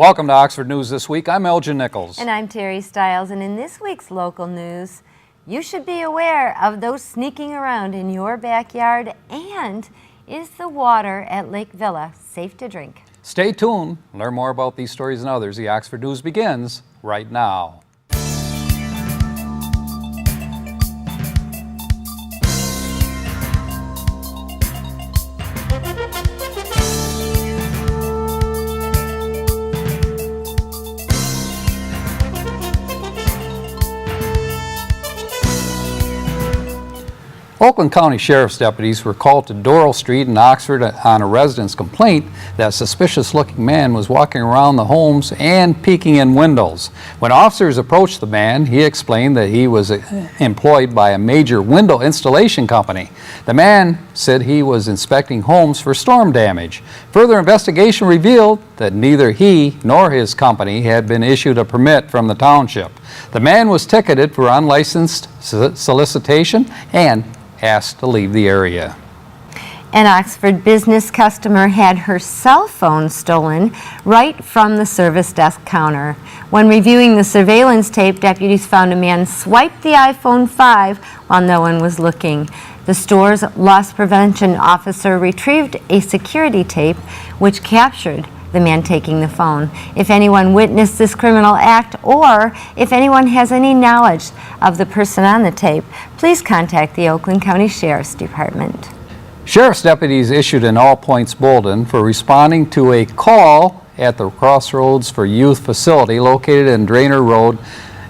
Welcome to Oxford News This Week. I'm Elgin Nichols. And I'm Terry Stiles. And in this week's local news, you should be aware of those sneaking around in your backyard. And is the water at Lake Villa safe to drink? Stay tuned. Learn more about these stories and others. The Oxford News begins right now. Oakland County Sheriff's deputies were called to Doral Street in Oxford on a resident's complaint that a suspicious-looking man was walking around the homes and peeking in windows. When officers approached the man, he explained that he was employed by a major window installation company. The man said he was inspecting homes for storm damage. Further investigation revealed that neither he nor his company had been issued a permit from the township. The man was ticketed for unlicensed solicitation and asked to leave the area. An Oxford business customer had her cell phone stolen right from the service desk counter. When reviewing the surveillance tape, deputies found a man swipe the iPhone 5 while no one was looking. The store's loss prevention officer retrieved a security tape which captured the man taking the phone. If anyone witnessed this criminal act or if anyone has any knowledge of the person on the tape, please contact the Oakland County Sheriff's Department. Sheriff's deputies issued an all-points bulletin for responding to a call at the Crossroads for Youth facility located in Drainer Road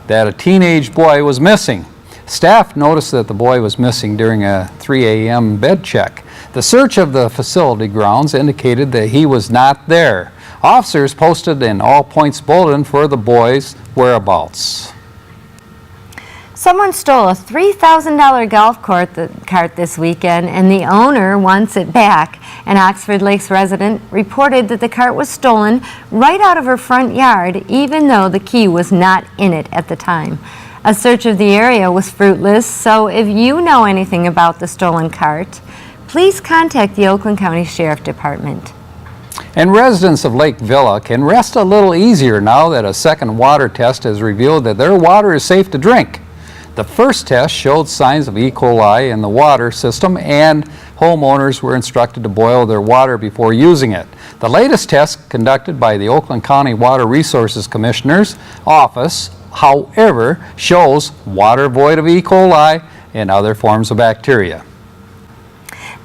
that a teenage boy was missing. Staff noticed that the boy was missing during a 3 a.m. bed check. The search of the facility grounds indicated that he was not there. Officers posted an all-points bulletin for the boy's whereabouts. Someone stole a $3,000 golf cart this weekend, and the owner wants it back. An Oxford Lakes resident reported that the cart was stolen right out of her front yard, even though the key was not in it at the time. A search of the area was fruitless, so if you know anything about the stolen cart, please contact the Oakland County Sheriff Department. And residents of Lake Villa can rest a little easier now that a second water test has revealed that their water is safe to drink. The first test showed signs of E. coli in the water system, and homeowners were instructed to boil their water before using it. The latest test, conducted by the Oakland County Water Resources Commissioner's office, however, shows water void of E. coli and other forms of bacteria.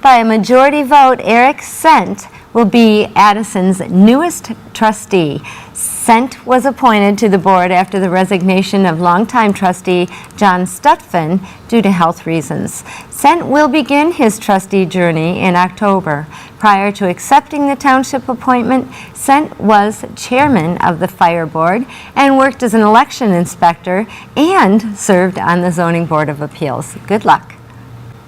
By a majority vote, Eric Sent will be Addison's newest trustee. Sent was appointed to the board after the resignation of longtime trustee John Stutphin due to health reasons. Sent will begin his trustee journey in October. Prior to accepting the township appointment, Sent was chairman of the fire board and worked as an election inspector and served on the zoning board of appeals. Good luck.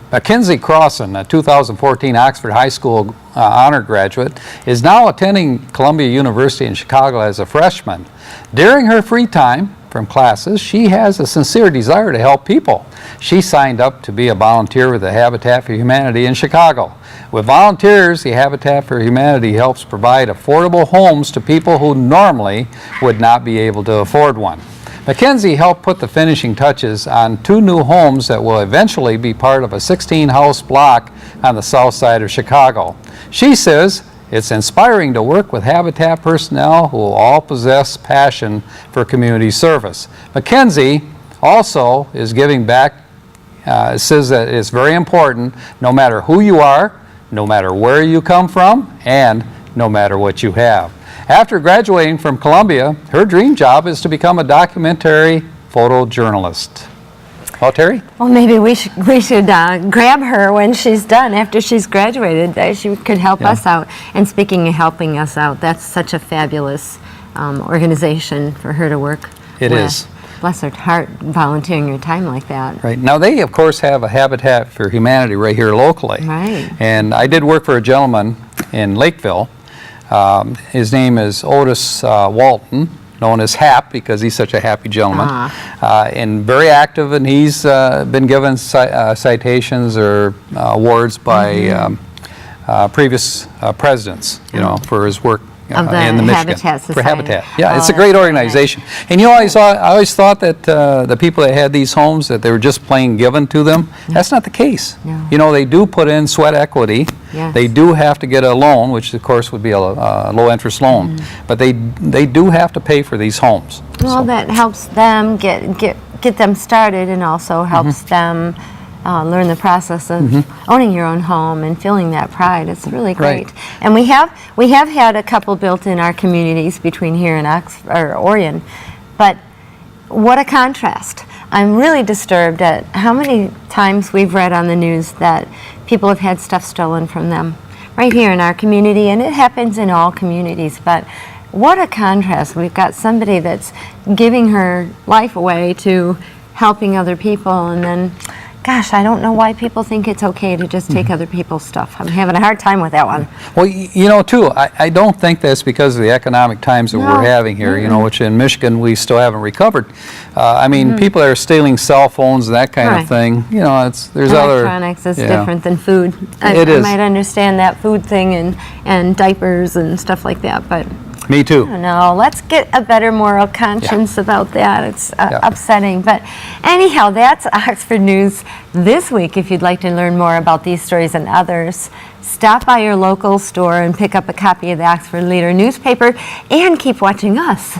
Mackenzie Crossan, a 2014 Oxford High School honor graduate, is now attending Columbia University in Chicago as a freshman. During her free time from classes, she has a sincere desire to help people. She signed up to be a volunteer with the Habitat for Humanity in Chicago. With volunteers, the Habitat for Humanity helps provide affordable homes to people who normally would not be able to afford one. Mackenzie helped put the finishing touches on 2 new homes that will eventually be part of a 16-house block on the south side of Chicago. She says it's inspiring to work with Habitat personnel who all possess passion for community service. Mackenzie also is giving back, says that it's very important no matter who you are, no matter where you come from, and no matter what you have. After graduating from Columbia, her dream job is to become a documentary photojournalist. Oh, Terry? Well, maybe we should grab her when she's done, after she's graduated. She could help us out. And speaking of helping us out, that's such a fabulous organization for her to work with. It is. Bless her heart, volunteering your time like that. Right. Now, they, of course, have a Habitat for Humanity right here locally. Right. And I did work for a gentleman in Lakeville. His name is Otis Walton, known as Hap because he's such a happy gentleman, and very active, and he's been given citations or awards by previous presidents, you know, for his work Of the in the Michigan. Habitat For Society. Habitat. Yeah, Oh, it's a that's great really organization. And you know, I always thought that the people that had these homes, that they were just plain given to them. That's not the case. No. You know, they do put in sweat equity. Yes. They do have to get a loan, which of course would be a low interest loan. But they do have to pay for these homes. Well, that helps them get them started, and also helps them learn the process of owning your own home and feeling that pride. It's really great. Right. And we have had a couple built in our communities between here and Orion, but what a contrast. I'm really disturbed at how many times we've read on the news that people have had stuff stolen from them right here in our community, and it happens in all communities. But what a contrast. We've got somebody that's giving her life away to helping other people, and then, gosh, I don't know why people think it's okay to just take other people's stuff. I'm having a hard time with that one. Well, you know, too, I don't think that's because of the economic times that we're having here, you know, which in Michigan we still haven't recovered. I mean, people that are stealing cell phones and that kind Right. of thing, you know, there's other... Electronics is yeah. different than food. It I is. might understand that food thing and diapers and stuff like that, but Me too. I don't know. Let's get a better moral conscience about that. It's Yeah. upsetting. But anyhow, that's Oxford News this week. If you'd like to learn more about these stories and others, stop by your local store and pick up a copy of the Oxford Leader newspaper, and keep watching us.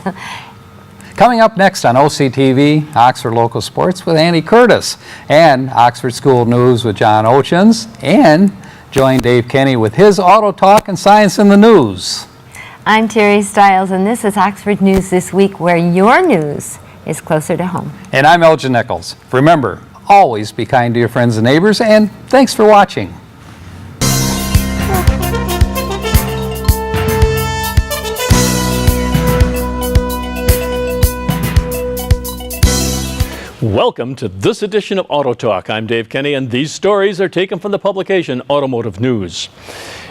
Coming up next on OCTV, Oxford Local Sports with Andy Curtis, and Oxford School News with John Ochins, and join Dave Kenny with his Auto Talk and Science in the News. I'm Terry Stiles, and this is Oxford News This Week, where your news is closer to home. And I'm Elgin Nichols. Remember, always be kind to your friends and neighbors, and thanks for watching. Welcome to this edition of Auto Talk. I'm Dave Kenny, and these stories are taken from the publication Automotive News.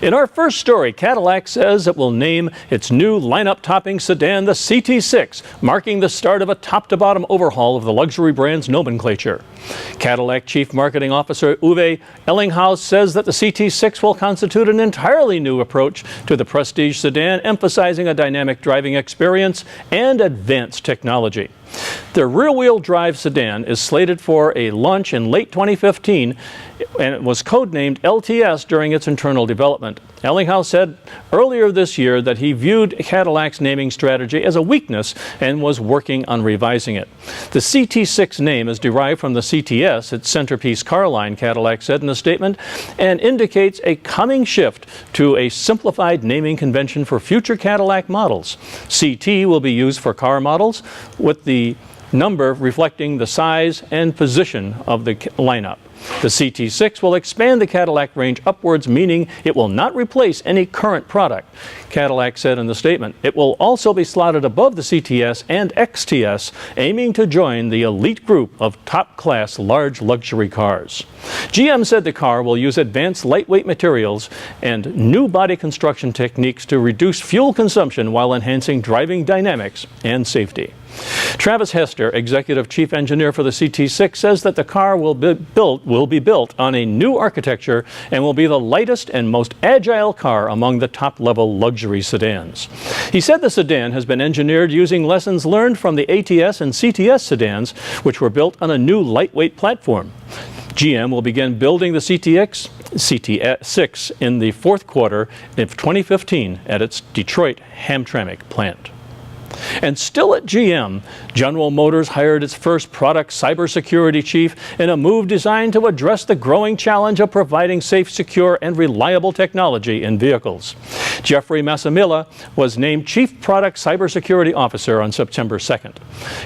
In our first story, Cadillac says it will name its new lineup-topping sedan the CT6, marking the start of a top-to-bottom overhaul of the luxury brand's nomenclature. Cadillac Chief Marketing Officer Uwe Ellinghaus says that the CT6 will constitute an entirely new approach to the prestige sedan, emphasizing a dynamic driving experience and advanced technology. The rear-wheel drive sedan is slated for a launch in late 2015, and it was codenamed LTS during its internal development. Ellinghaus said earlier this year that he viewed Cadillac's naming strategy as a weakness and was working on revising it. The CT6 name is derived from the CTS, its centerpiece car line, Cadillac said in a statement, and indicates a coming shift to a simplified naming convention for future Cadillac models. CT will be used for car models, with the number reflecting the size and position of the lineup. The CT6 will expand the Cadillac range upwards, meaning it will not replace any current product. Cadillac said in the statement, it will also be slotted above the CTS and XTS, aiming to join the elite group of top-class large luxury cars. GM said the car will use advanced lightweight materials and new body construction techniques to reduce fuel consumption while enhancing driving dynamics and safety. Travis Hester, Executive Chief Engineer for the CT6, says that the car will be built on a new architecture and will be the lightest and most agile car among the top-level luxury sedans. He said the sedan has been engineered using lessons learned from the ATS and CTS sedans, which were built on a new lightweight platform. GM will begin building the CT6 in the fourth quarter of 2015 at its Detroit Hamtramck plant. And still at GM, General Motors hired its first product cybersecurity chief in a move designed to address the growing challenge of providing safe, secure, and reliable technology in vehicles. Jeffrey Massimilla was named Chief Product Cybersecurity Officer on September 2nd.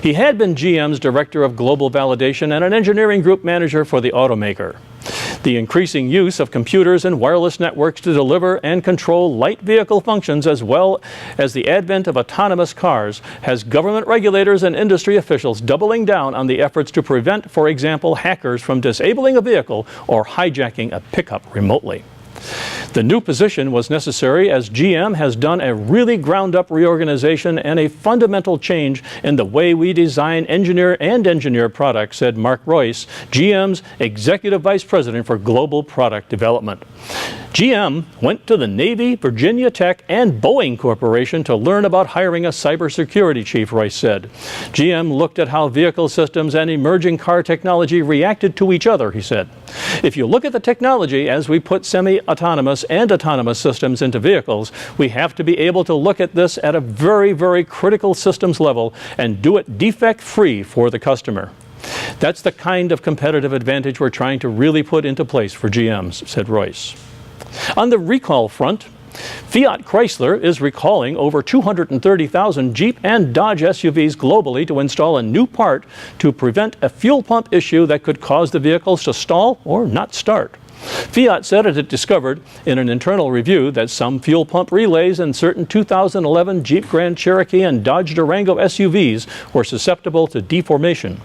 He had been GM's Director of Global Validation and an engineering group manager for the automaker. The increasing use of computers and wireless networks to deliver and control light vehicle functions, as well as the advent of autonomous cars, has government regulators and industry officials doubling down on the efforts to prevent, for example, hackers from disabling a vehicle or hijacking a pickup remotely. The new position was necessary as GM has done a really ground-up reorganization and a fundamental change in the way we design, engineer products, said Mark Royce, GM's Executive Vice President for Global Product Development. GM went to the Navy, Virginia Tech, and Boeing Corporation to learn about hiring a cybersecurity chief, Royce said. GM looked at how vehicle systems and emerging car technology reacted to each other, he said. If you look at the technology as we put semi-autonomous and autonomous systems into vehicles, we have to be able to look at this at a very, very critical systems level and do it defect-free for the customer. That's the kind of competitive advantage we're trying to really put into place for GMs, said Royce. On the recall front, Fiat Chrysler is recalling over 230,000 Jeep and Dodge SUVs globally to install a new part to prevent a fuel pump issue that could cause the vehicles to stall or not start. Fiat said it had discovered in an internal review that some fuel pump relays in certain 2011 Jeep Grand Cherokee and Dodge Durango SUVs were susceptible to deformation.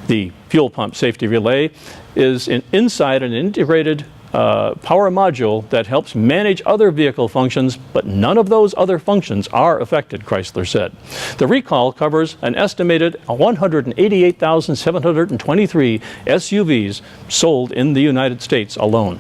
The fuel pump safety relay is inside an integrated power module that helps manage other vehicle functions, but none of those other functions are affected, Chrysler said. The recall covers an estimated 188,723 SUVs sold in the United States alone.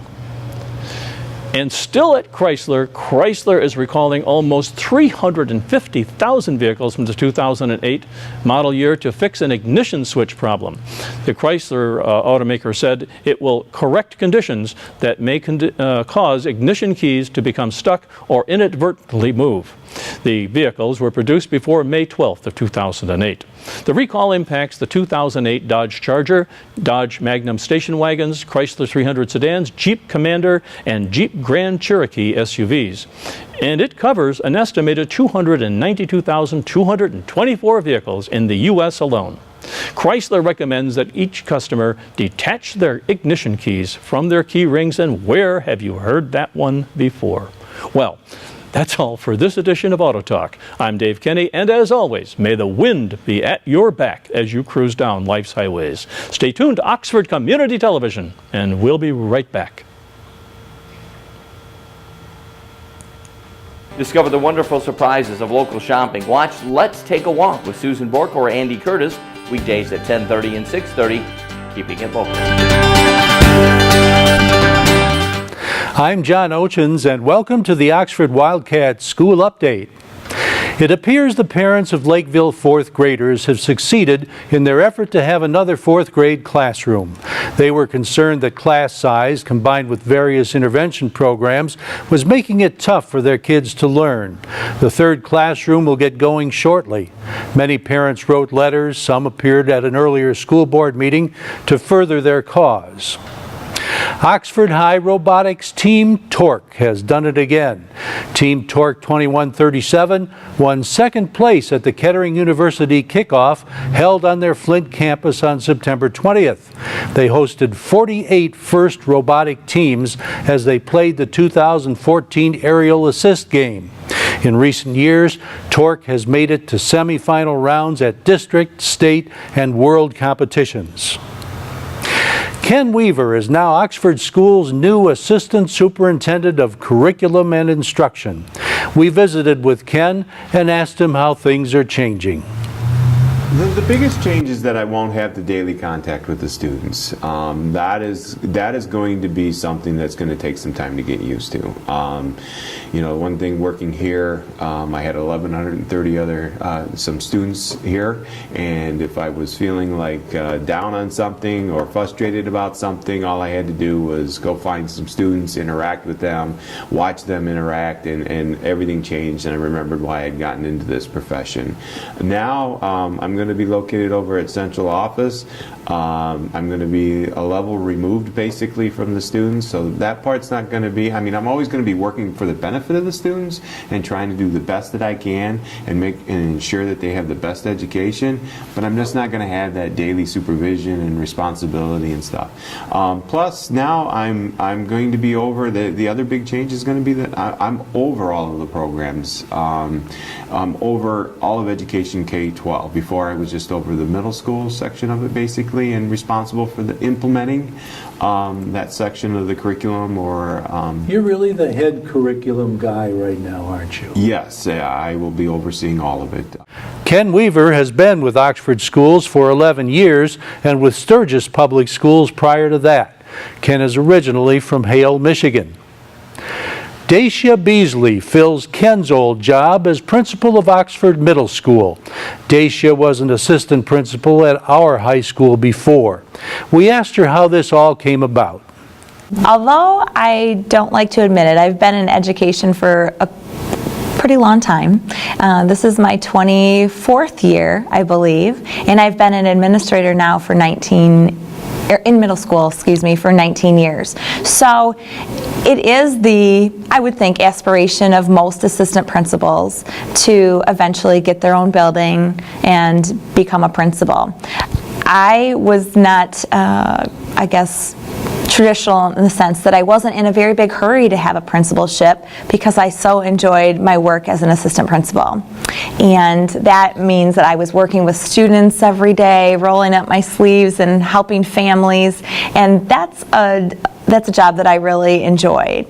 And still at Chrysler, Chrysler is recalling almost 350,000 vehicles from the 2008 model year to fix an ignition switch problem. The Chrysler automaker said it will correct conditions that may cause ignition keys to become stuck or inadvertently move. The vehicles were produced before May 12th of 2008. The recall impacts the 2008 Dodge Charger, Dodge Magnum station wagons, Chrysler 300 sedans, Jeep Commander, and Jeep Grand Cherokee SUVs. And it covers an estimated 292,224 vehicles in the U.S. alone. Chrysler recommends that each customer detach their ignition keys from their key rings, and where have you heard that one before? Well, that's all for this edition of Auto Talk. I'm Dave Kenny, and as always, may the wind be at your back as you cruise down life's highways. Stay tuned to Oxford Community Television, and we'll be right back. Discover the wonderful surprises of local shopping. Watch Let's Take a Walk with Susan Bork or Andy Curtis, weekdays at 10:30 and 6:30, keeping it local. I'm John Ochins, and welcome to the Oxford Wildcat School Update. It appears the parents of Lakeville fourth graders have succeeded in their effort to have another fourth grade classroom. They were concerned that class size, combined with various intervention programs, was making it tough for their kids to learn. The third classroom will get going shortly. Many parents wrote letters, some appeared at an earlier school board meeting to further their cause. Oxford High Robotics Team Torque has done it again. Team Torque 2137 won second place at the Kettering University kickoff held on their Flint campus on September 20th. They hosted 48 FIRST robotic teams as they played the 2014 aerial assist game. In recent years, Torque has made it to semifinal rounds at district, state, and world competitions. Ken Weaver is now Oxford School's new Assistant Superintendent of Curriculum and Instruction. We visited with Ken and asked him how things are changing. The biggest change is that I won't have the daily contact with the students. That is going to be something that's going to take some time to get used to. One thing working here, I had 1,130 some students here, and if I was feeling like down on something or frustrated about something, all I had to do was go find some students, interact with them, watch them interact, and everything changed, and I remembered why I'd gotten into this profession. Now I'm going to be located over at central office. I'm going to be a level removed basically from the students, so that part's not going to be, I'm always going to be working for the benefit of the students and trying to do the best that I can and ensure that they have the best education, but I'm just not going to have that daily supervision and responsibility and stuff. Plus now I'm going to be over, the other big change is going to be that I'm over all of the programs. I'm over all of education K-12. Before I was just over the middle school section of it basically, and responsible for the implementing that section of the curriculum. You're really the head curriculum guy right now, aren't you? Yes, I will be overseeing all of it. Ken Weaver has been with Oxford Schools for 11 years and with Sturgis Public Schools prior to that. Ken is originally from Hale, Michigan. Dacia Beasley fills Ken's old job as principal of Oxford Middle School. Dacia was an assistant principal at our high school before. We asked her how this all came about. Although I don't like to admit it, I've been in education for a pretty long time. This is my 24th year, I believe, and I've been an administrator now for in middle school, for 19 years. So it is I would think, aspiration of most assistant principals to eventually get their own building and become a principal. I was not, traditional in the sense that I wasn't in a very big hurry to have a principalship because I so enjoyed my work as an assistant principal. And that means that I was working with students every day, rolling up my sleeves and helping families, and that's a job that I really enjoyed.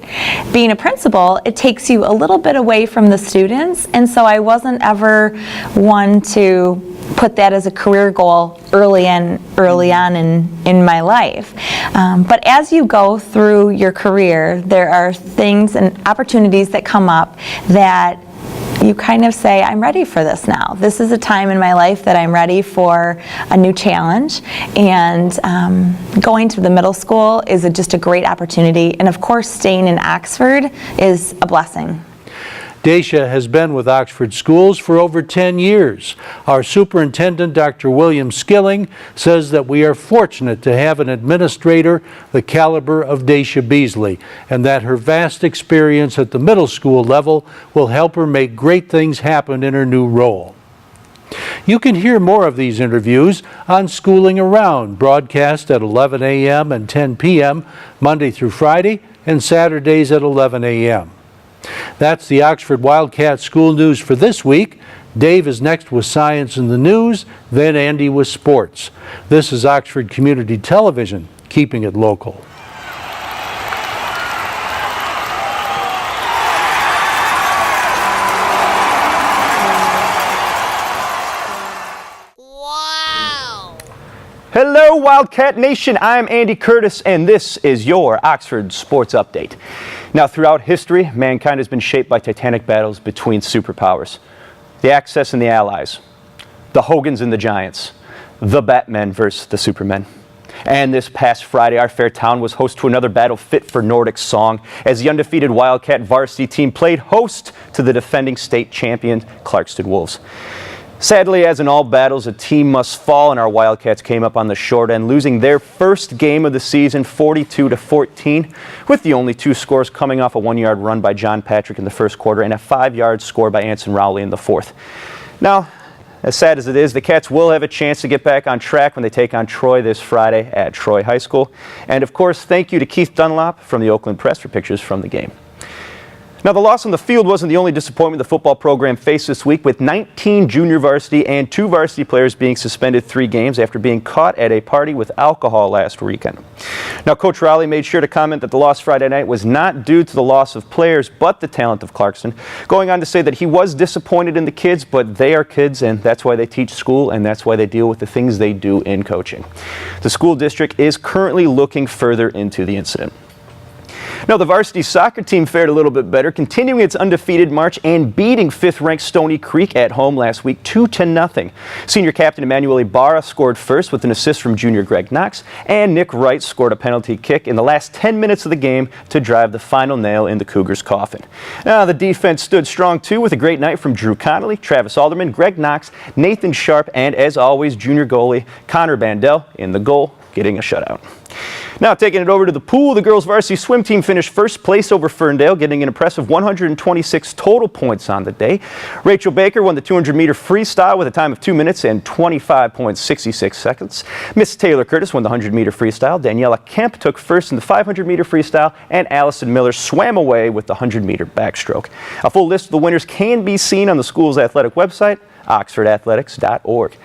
Being a principal, it takes you a little bit away from the students, and so I wasn't ever one to put that as a career goal early on in my life. But as you go through your career, there are things and opportunities that come up that you kind of say, I'm ready for this now. This is a time in my life that I'm ready for a new challenge, and going to the middle school is just a great opportunity, and of course staying in Oxford is a blessing. Dacia has been with Oxford Schools for over 10 years. Our superintendent, Dr. William Skilling, says that we are fortunate to have an administrator the caliber of Dacia Beasley, and that her vast experience at the middle school level will help her make great things happen in her new role. You can hear more of these interviews on Schooling Around, broadcast at 11 a.m. and 10 p.m. Monday through Friday, and Saturdays at 11 a.m. That's the Oxford Wildcat School News for this week. Dave is next with Science in the News, then Andy with Sports. This is Oxford Community Television, keeping it local. Hello Wildcat Nation, I'm Andy Curtis and this is your Oxford Sports Update. Now throughout history, mankind has been shaped by titanic battles between superpowers. The Axis and the Allies, the Hogans and the Giants, the Batmen versus the Supermen. And this past Friday, our fair town was host to another battle fit for Nordic song as the undefeated Wildcat varsity team played host to the defending state champion Clarkston Wolves. Sadly, as in all battles, a team must fall, and our Wildcats came up on the short end, losing their first game of the season 42-14, with the only two scores coming off a 1-yard run by John Patrick in the first quarter and a 5-yard score by Anson Rowley in the fourth. Now, as sad as it is, the Cats will have a chance to get back on track when they take on Troy this Friday at Troy High School. And of course, thank you to Keith Dunlop from the Oakland Press for pictures from the game. Now, the loss on the field wasn't the only disappointment the football program faced this week, with 19 junior varsity and 2 varsity players being suspended 3 games after being caught at a party with alcohol last weekend. Now, Coach Rowley made sure to comment that the loss Friday night was not due to the loss of players, but the talent of Clarkston, going on to say that he was disappointed in the kids, but they are kids, and that's why they teach school, and that's why they deal with the things they do in coaching. The school district is currently looking further into the incident. Now, the varsity soccer team fared a little bit better, continuing its undefeated march and beating 5th-ranked Stony Creek at home last week 2-0. Senior captain Emmanuel Ibarra scored first with an assist from junior Greg Knox, and Nick Wright scored a penalty kick in the last 10 minutes of the game to drive the final nail in the Cougars' coffin. Now, the defense stood strong too, with a great night from Drew Connolly, Travis Alderman, Greg Knox, Nathan Sharp, and as always, junior goalie Connor Bandel in the goal, getting a shutout. Now, taking it over to the pool, the girls varsity swim team finished first place over Ferndale, getting an impressive 126 total points on the day. Rachel Baker won the 200-meter freestyle with a time of 2 minutes and 25.66 seconds. Miss Taylor Curtis won the 100-meter freestyle. Daniela Kemp took first in the 500-meter freestyle, and Allison Miller swam away with the 100-meter backstroke. A full list of the winners can be seen on the school's athletic website, oxfordathletics.org.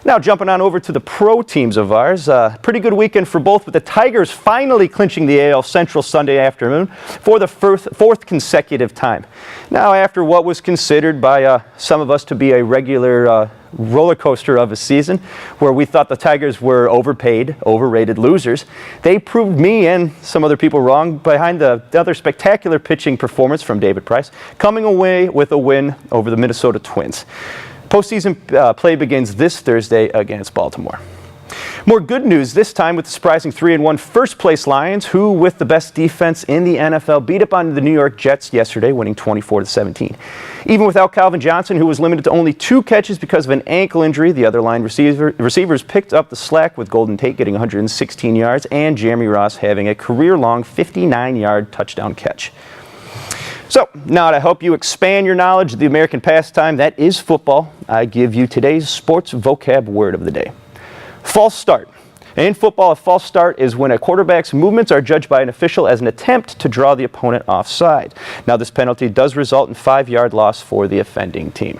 Now jumping on over to the pro teams of ours. Pretty good weekend for both, with the Tigers finally clinching the AL Central Sunday afternoon for the fourth consecutive time. Now, after what was considered by some of us to be a regular roller coaster of a season, where we thought the Tigers were overpaid, overrated losers, they proved me and some other people wrong behind the other spectacular pitching performance from David Price, coming away with a win over the Minnesota Twins. Postseason play begins this Thursday against Baltimore. More good news this time with the surprising 3-1 first-place Lions, who, with the best defense in the NFL, beat up on the New York Jets yesterday, winning 24-17. Even without Calvin Johnson, who was limited to only 2 catches because of an ankle injury, the other line receivers picked up the slack, with Golden Tate getting 116 yards and Jeremy Ross having a career-long 59-yard touchdown catch. So, now to help you expand your knowledge of the American pastime that is football, I give you today's sports vocab word of the day. False start. In football, a false start is when a quarterback's movements are judged by an official as an attempt to draw the opponent offside. Now, this penalty does result in 5-yard loss for the offending team.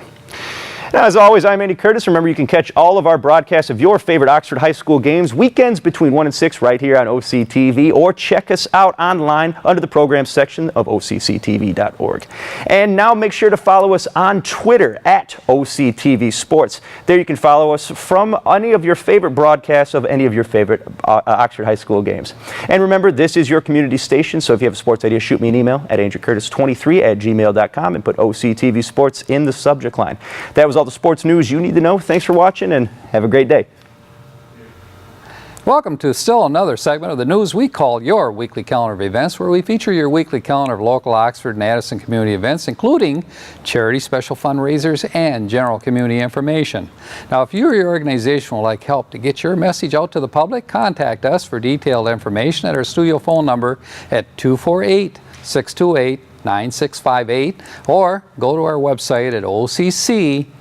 Now, as always, I'm Andy Curtis. Remember, you can catch all of our broadcasts of your favorite Oxford High School games weekends between 1 and 6 right here on OCTV, or check us out online under the programs section of OCCTV.org. And now make sure to follow us on Twitter at OCTV Sports. There you can follow us from any of your favorite broadcasts of any of your favorite Oxford High School games. And remember, this is your community station, so if you have a sports idea, shoot me an email at andrewcurtis23@gmail.com and put OCTV Sports in the subject line. That was all the sports news you need to know. Thanks for watching and have a great day. Welcome to still another segment of the news we call your weekly calendar of events, where we feature your weekly calendar of local Oxford and Addison community events, including charity special fundraisers and general community information. Now, if you or your organization would like help to get your message out to the public, contact us for detailed information at our studio phone number at 248-628-9658, or go to our website at OCCTV.org.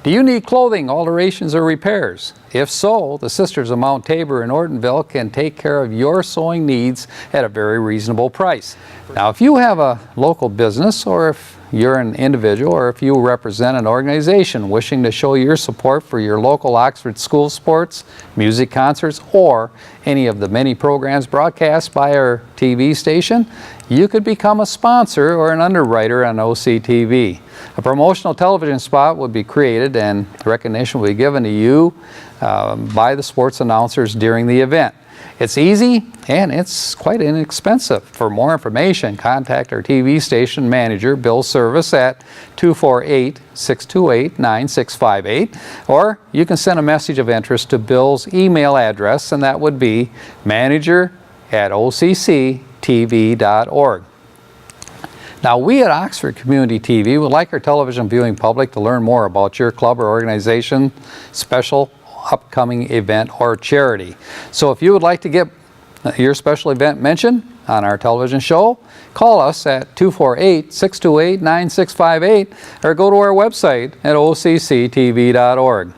Do you need clothing alterations or repairs? If so, the Sisters of Mount Tabor in Ortonville can take care of your sewing needs at a very reasonable price. Now, if you have a local business, or if you're an individual, or if you represent an organization wishing to show your support for your local Oxford school sports, music concerts, or any of the many programs broadcast by our TV station, you could become a sponsor or an underwriter on OCTV. A promotional television spot would be created, and recognition will be given to you by the sports announcers during the event. It's easy and it's quite inexpensive. For more information, contact our TV station manager, Bill Service, at 248-628-9658, or you can send a message of interest to Bill's email address, and that would be manager@OCCTV.org. Now, we at Oxford Community TV would like our television viewing public to learn more about your club or organization, special upcoming event, or charity. So if you would like to get your special event mentioned on our television show, call us at 248-628-9658, or go to our website at OCCTV.org.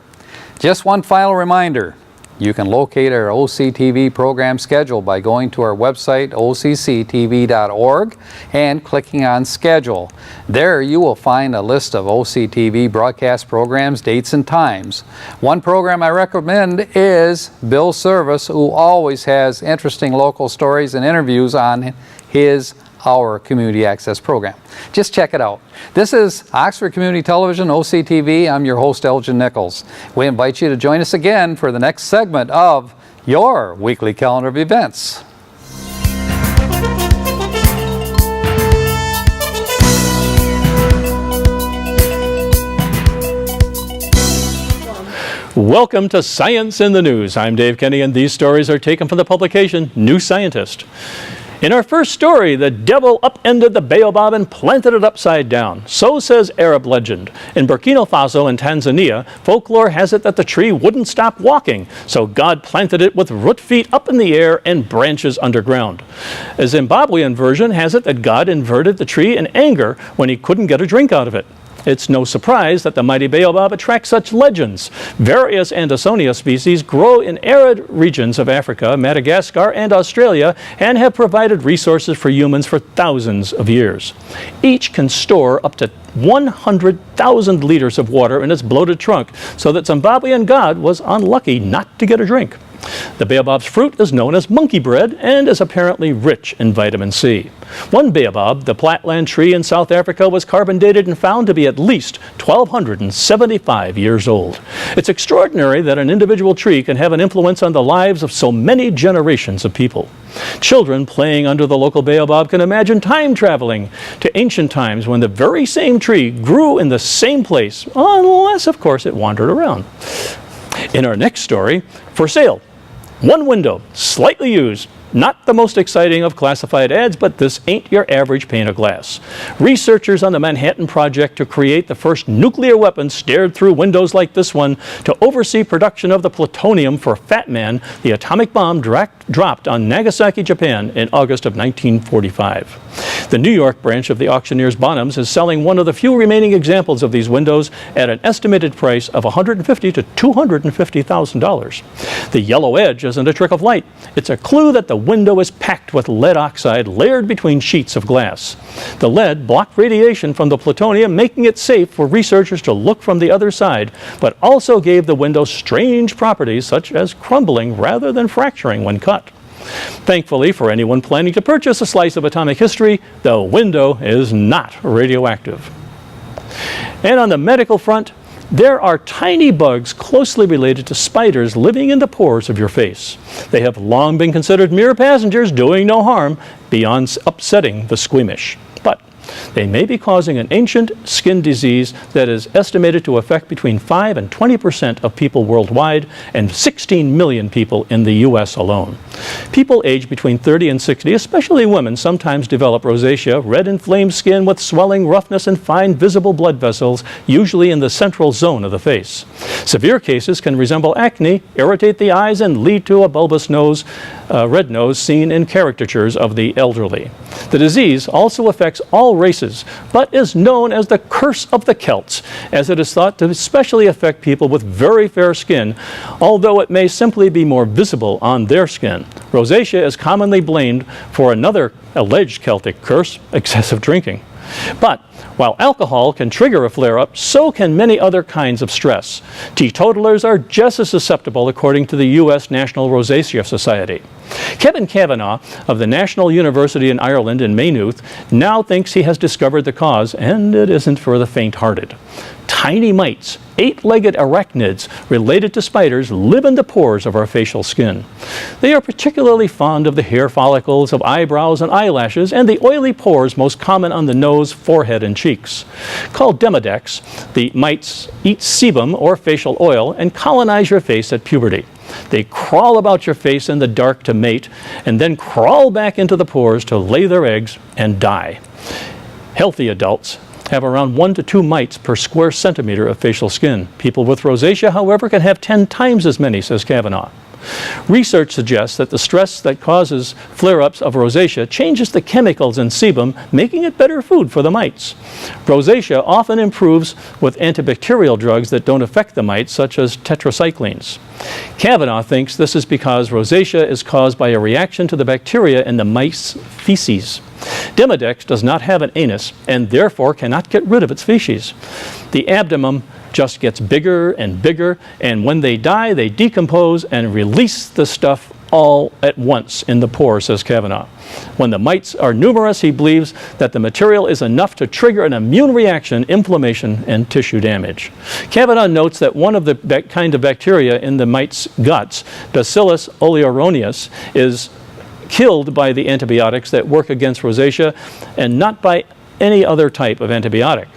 Just one final reminder. You can locate our OCTV program schedule by going to our website, OCCTV.org, and clicking on Schedule. There you will find a list of OCTV broadcast programs, dates, and times. One program I recommend is Bill Service, who always has interesting local stories and interviews on our Community Access program. Just check it out. This is Oxford Community Television, OCTV. I'm your host, Elgin Nichols. We invite you to join us again for the next segment of your weekly calendar of events. Welcome to Science in the News. I'm Dave Kenny, and these stories are taken from the publication New Scientist. In our first story, the devil upended the baobab and planted it upside down. So says Arab legend. In Burkina Faso and Tanzania, folklore has it that the tree wouldn't stop walking, so God planted it with root feet up in the air and branches underground. A Zimbabwean version has it that God inverted the tree in anger when he couldn't get a drink out of it. It's no surprise that the mighty baobab attracts such legends. Various Andersonia species grow in arid regions of Africa, Madagascar, and Australia, and have provided resources for humans for thousands of years. Each can store up to 100,000 liters of water in its bloated trunk, so that Zimbabwean God was unlucky not to get a drink. The baobab's fruit is known as monkey bread and is apparently rich in vitamin C. One baobab, the Platland tree in South Africa, was carbon dated and found to be at least 1,275 years old. It's extraordinary that an individual tree can have an influence on the lives of so many generations of people. Children playing under the local baobab can imagine time traveling to ancient times when the very same tree grew in the same place, unless, of course, it wandered around. In our next story, for sale. One window, slightly used. Not the most exciting of classified ads, but this ain't your average pane of glass. Researchers on the Manhattan Project to create the first nuclear weapon stared through windows like this one to oversee production of the plutonium for Fat Man, the atomic bomb dropped on Nagasaki, Japan in August of 1945. The New York branch of the auctioneers Bonhams is selling one of the few remaining examples of these windows at an estimated price of $150,000 to $250,000. The yellow edge isn't a trick of light. It's a clue that the window is packed with lead oxide layered between sheets of glass. The lead blocked radiation from the plutonium, making it safe for researchers to look from the other side, but also gave the window strange properties such as crumbling rather than fracturing when cut. Thankfully, for anyone planning to purchase a slice of atomic history, the window is not radioactive. And on the medical front, there are tiny bugs closely related to spiders living in the pores of your face. They have long been considered mere passengers doing no harm beyond upsetting the squeamish. But they may be causing an ancient skin disease that is estimated to affect between 5 and 20% of people worldwide and 16 million people in the U.S. alone. People aged between 30 and 60, especially women, sometimes develop rosacea, red inflamed skin with swelling, roughness, and fine visible blood vessels, usually in the central zone of the face. Severe cases can resemble acne, irritate the eyes, and lead to a bulbous nose, red nose seen in caricatures of the elderly. The disease also affects all races, but is known as the curse of the Celts, as it is thought to especially affect people with very fair skin, although it may simply be more visible on their skin. Rosacea is commonly blamed for another alleged Celtic curse, excessive drinking. But while alcohol can trigger a flare-up, so can many other kinds of stress. Teetotalers are just as susceptible, according to the U.S. National Rosacea Society. Kevin Kavanagh of the National University in Ireland in Maynooth now thinks he has discovered the cause, and it isn't for the faint-hearted. Tiny mites, 8-legged arachnids related to spiders, live in the pores of our facial skin. They are particularly fond of the hair follicles of eyebrows and eyelashes and the oily pores most common on the nose, forehead, and cheeks. Called demodex, the mites eat sebum or facial oil and colonize your face at puberty. They crawl about your face in the dark to mate and then crawl back into the pores to lay their eggs and die. Healthy adults have around 1 to 2 mites per square centimeter of facial skin. People with rosacea, however, can have 10 times as many, says Kavanagh. Research suggests that the stress that causes flare-ups of rosacea changes the chemicals in sebum, making it better food for the mites. Rosacea often improves with antibacterial drugs that don't affect the mites, such as tetracyclines. Kavanagh thinks this is because rosacea is caused by a reaction to the bacteria in the mice feces. Demodex does not have an anus and therefore cannot get rid of its feces. The abdomen just gets bigger and bigger, and when they die, they decompose and release the stuff all at once in the pores, says Kavanagh. When the mites are numerous, he believes that the material is enough to trigger an immune reaction, inflammation, and tissue damage. Kavanagh notes that one of the kind of bacteria in the mites' guts, Bacillus olearoneus, is killed by the antibiotics that work against rosacea and not by any other type of antibiotic.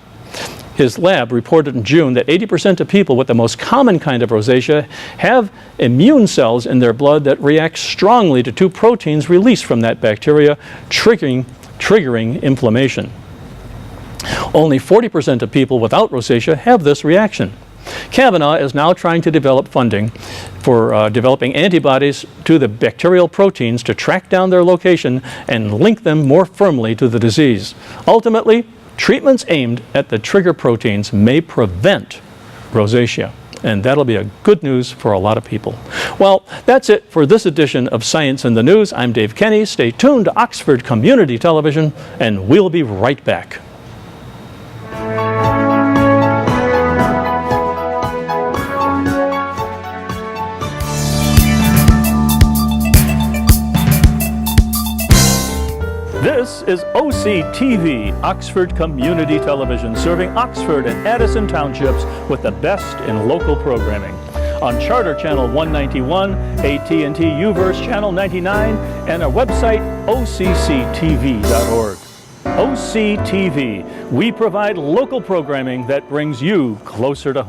His lab reported in June that 80% of people with the most common kind of rosacea have immune cells in their blood that react strongly to 2 proteins released from that bacteria, triggering inflammation. Only 40% of people without rosacea have this reaction. Kavanagh is now trying to develop funding for developing antibodies to the bacterial proteins to track down their location and link them more firmly to the disease. Ultimately, Treatments aimed at the trigger proteins may prevent rosacea. And that'll be a good news for a lot of people. Well, that's it for this edition of Science in the News. I'm Dave Kenny. Stay tuned to Oxford Community Television, and we'll be right back. This is OCTV, Oxford Community Television, serving Oxford and Addison Townships with the best in local programming. On Charter Channel 191, AT&T UVerse Channel 99, and our website, OCCTV.org. OCTV, we provide local programming that brings you closer to home.